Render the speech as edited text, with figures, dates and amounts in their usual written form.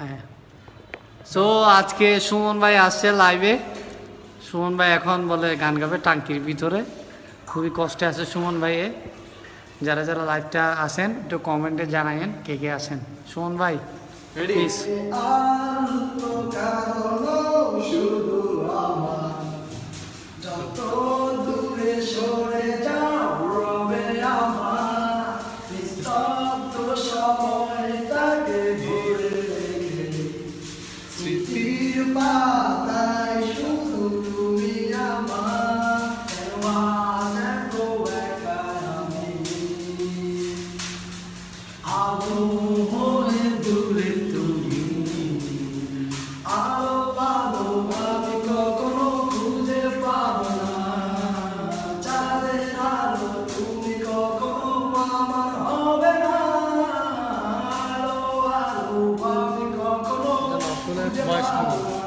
হ্যাঁ, সো আজকে সুমন ভাই আসছে লাইভে। সুমন ভাই এখন বলে গান গাবে টাঙ্কির ভিতরে, খুবই কষ্টে আছে সুমন ভাই। যারা যারা লাইভটা আসেন একটু কমেন্টে জানায়েন কে কে আসেন। সুমন ভাই প্লিজ। বয়স